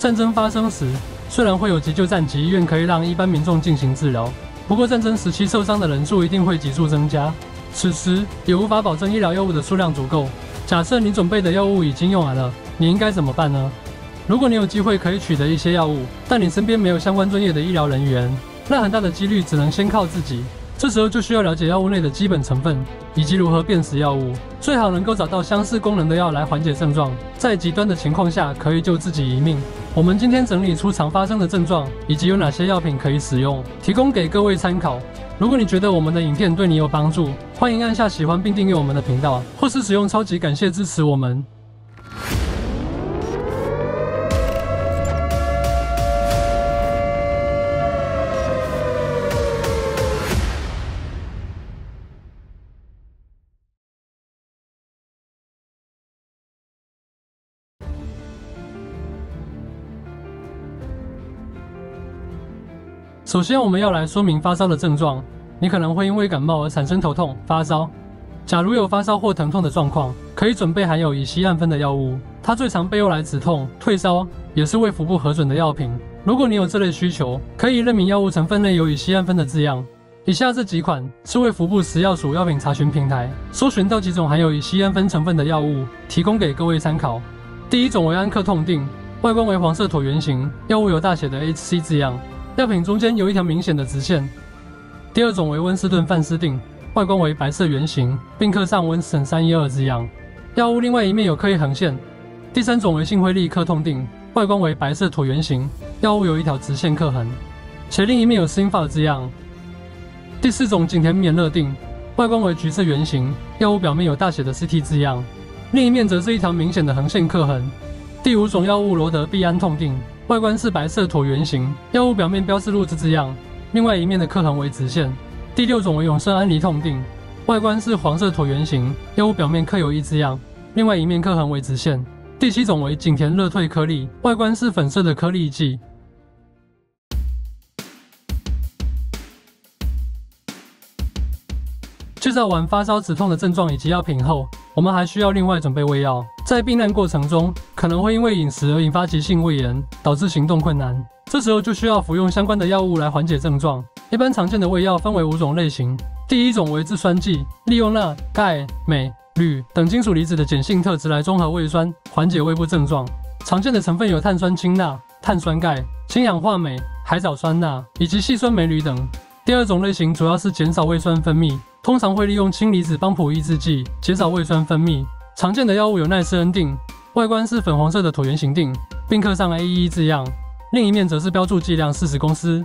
战争发生时，虽然会有急救站及医院可以让一般民众进行治疗，不过战争时期受伤的人数一定会急速增加，此时也无法保证医疗药物的数量足够。假设你准备的药物已经用完了，你应该怎么办呢？如果你有机会可以取得一些药物，但你身边没有相关专业的医疗人员，那很大的几率只能先靠自己。这时候就需要了解药物内的基本成分，以及如何辨识药物，最好能够找到相似功能的药来缓解症状，在极端的情况下可以救自己一命。我们今天整理出常发生的症状，以及有哪些药品可以使用，提供给各位参考。如果你觉得我们的影片对你有帮助，欢迎按下喜欢并订阅我们的频道，或是使用超级感谢支持我们。首先，我们要来说明发烧的症状。你可能会因为感冒而产生头痛、发烧。假如有发烧或疼痛的状况，可以准备含有乙酰胺酚的药物，它最常被用来止痛、退烧，也是卫福部核准的药品。如果你有这类需求，可以认明药物成分内有乙酰胺酚的字样。以下这几款是卫福部食药署药品查询平台搜寻到几种含有乙酰胺酚成分的药物，提供给各位参考。第一种为安克痛定，外观为黄色椭圆形，药物有大写的 HC 字样。药品中间有一条明显的直线。第二种为温斯顿范斯定，外观为白色圆形，并刻上温森312字样。药物另外一面有刻一横线。第三种为幸辉利克痛定，外观为白色椭圆形，药物有一条直线刻痕，且另一面有 Synfar 字样。第四种景田免乐定，外观为橘色圆形，药物表面有大写的 CT 字样，另一面则是一条明显的横线刻痕。第五种药物罗德必安痛定，外观是白色椭圆形，药物表面标示路字字样，另外一面的刻痕为直线。第六种为永胜安离痛定，外观是黄色椭圆形，药物表面刻有一字样，另外一面刻痕为直线。第七种为景田乐退颗粒，外观是粉色的颗粒剂。介绍完发烧止痛的症状以及药品后，我们还需要另外准备胃药。在避难过程中，可能会因为饮食而引发急性胃炎，导致行动困难。这时候就需要服用相关的药物来缓解症状。一般常见的胃药分为5种类型。第一种为制酸剂，利用钠、钙、镁、铝等金属离子的碱性特质来中和胃酸，缓解胃部症状。常见的成分有碳酸氢钠、碳酸钙、氢氧化镁、海藻酸钠以及细酸镁铝等。第二种类型主要是减少胃酸分泌，通常会利用氢离子帮浦抑制剂减少胃酸分泌。常见的药物有奈斯恩定，外观是粉红色的椭圆形锭，并刻上 AEE 字样，另一面则是标注剂量40公司。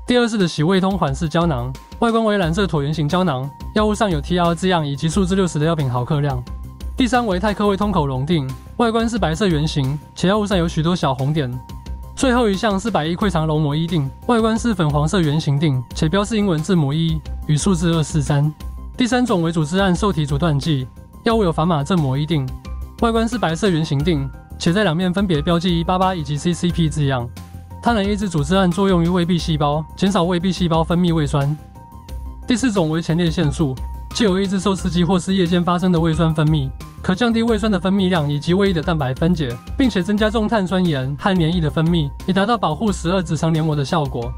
第二是的洗胃通缓释胶囊，外观为蓝色椭圆形胶囊，药物上有 TR 字样以及数字60的药品毫克量。第三为泰克胃通口溶定，外观是白色圆形，且药物上有许多小红点。最后一项是百益溃肠溶膜衣定，外观是粉黄色圆形锭，且标示英文字母 E 与数字243。第三种为组织胺受体阻断剂，药物有法马正膜衣定，外观是白色圆形锭，且在两面分别标记188以及 CCP 字样。它能抑制组织胺作用于胃壁细胞，减少胃壁细胞分泌胃酸。第四种为前列腺素，藉由抑制受刺激或是夜间发生的胃酸分泌，可降低胃酸的分泌量以及胃液的蛋白分解，并且增加重碳酸盐和黏液的分泌，以达到保护12指肠黏膜的效果。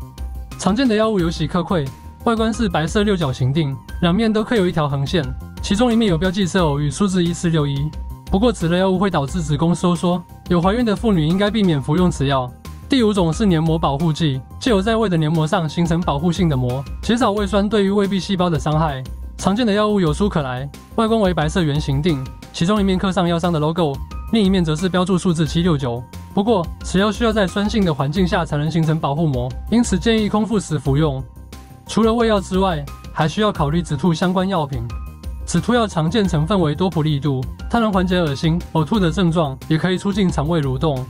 常见的药物有喜克溃，外观是白色六角形锭，两面都刻有一条横线，其中一面有标记色偶与数字1461。不过此类药物会导致子宫收缩，有怀孕的妇女应该避免服用此药。第五种是黏膜保护剂，藉由在胃的黏膜上形成保护性的膜，减少胃酸对于胃壁细胞的伤害。常见的药物有舒可来，外观为白色圆形锭，其中一面刻上药商的 logo， 另一面则是标注数字769。不过此药需要在酸性的环境下才能形成保护膜，因此建议空腹时服用。除了胃药之外，还需要考虑止吐相关药品。止吐药常见成分为多普利度，它能缓解恶心、呕吐的症状，也可以促进肠胃蠕动。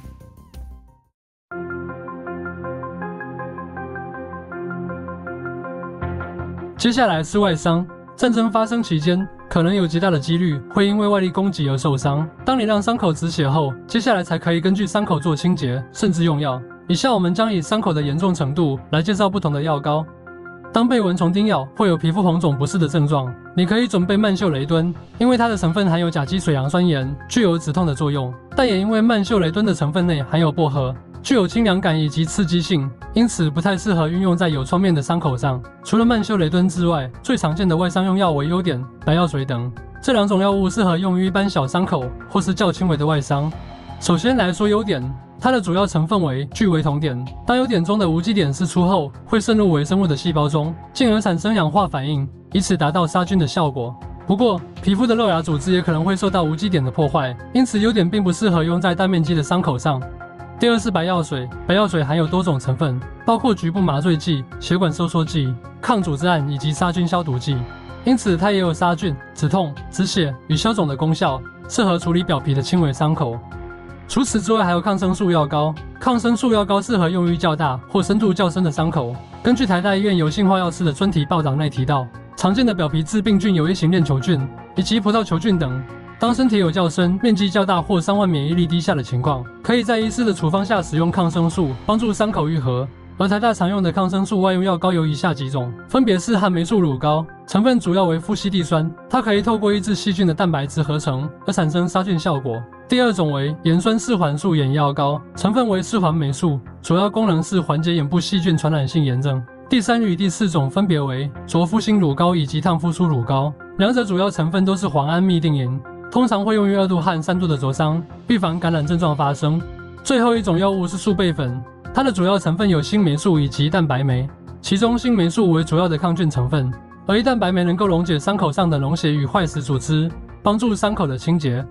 接下来是外伤。战争发生期间，可能有极大的几率会因为外力攻击而受伤。当你让伤口止血后，接下来才可以根据伤口做清洁，甚至用药。以下我们将以伤口的严重程度来介绍不同的药膏。当被蚊虫叮咬，会有皮肤红肿不适的症状，你可以准备曼秀雷敦，因为它的成分含有甲基水杨酸盐，具有止痛的作用。但也因为曼秀雷敦的成分内含有薄荷，具有清凉感以及刺激性，因此不太适合运用在有创面的伤口上。除了曼秀雷敦之外，最常见的外伤用药为优碘、白药水等。这2种药物适合用于一般小伤口或是较轻微的外伤。首先来说优碘，它的主要成分为聚微酮碘。当优碘中的无机碘释出后，会渗入微生物的细胞中，进而产生氧化反应，以此达到杀菌的效果。不过，皮肤的肉芽组织也可能会受到无机碘的破坏，因此优碘并不适合用在大面积的伤口上。第二是白药水，白药水含有多种成分，包括局部麻醉剂、血管收缩剂、抗组织胺以及杀菌消毒剂，因此它也有杀菌、止痛、止血与消肿的功效，适合处理表皮的轻微伤口。除此之外，还有抗生素药膏。抗生素药膏适合用于较大或深度较深的伤口。根据台大医院油性化药师的专题报道内提到，常见的表皮致病菌有A型链球菌以及葡萄球菌等。当身体有较深、面积较大或伤患免疫力低下的情况，可以在医师的处方下使用抗生素，帮助伤口愈合。而台大常用的抗生素外用药膏有以下几种，分别是汉霉素乳膏，成分主要为富硒地酸，它可以透过抑制细菌的蛋白质合成而产生杀菌效果。第二种为盐酸四环素眼药膏，成分为四环霉素，主要功能是缓解眼部细菌传染性炎症。第3与第4种分别为卓肤星乳膏以及烫肤舒乳膏，两者主要成分都是磺胺嘧啶银，通常会用于2度和3度的灼伤，预防感染症状发生。最后一种药物是素贝粉，它的主要成分有新霉素以及蛋白酶，其中新霉素为主要的抗菌成分，而一蛋白酶能够溶解伤口上的脓血与坏死组织，帮助伤口的清洁。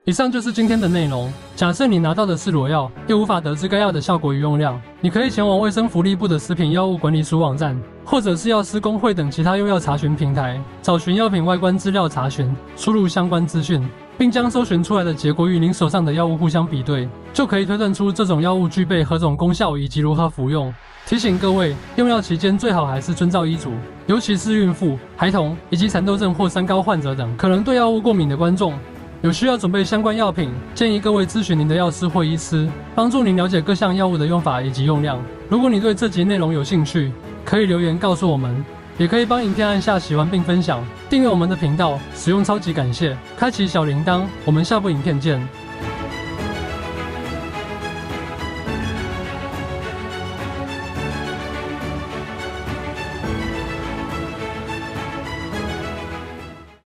以上就是今天的内容。假设你拿到的是裸药，又无法得知该药的效果与用量，你可以前往卫生福利部的食品药物管理署网站，或者是药师公会等其他用药查询平台，找寻药品外观资料查询，输入相关资讯，并将搜寻出来的结果与您手上的药物互相比对，就可以推断出这种药物具备何种功效以及如何服用。提醒各位，用药期间最好还是遵照医嘱，尤其是孕妇、孩童以及蚕豆症或三高患者等可能对药物过敏的观众。有需要准备相关药品，建议各位咨询您的药师或医师，帮助您了解各项药物的用法以及用量。如果你对这集内容有兴趣，可以留言告诉我们，也可以帮影片按下喜欢并分享，订阅我们的频道，使用超级感谢，开启小铃铛。我们下部影片见。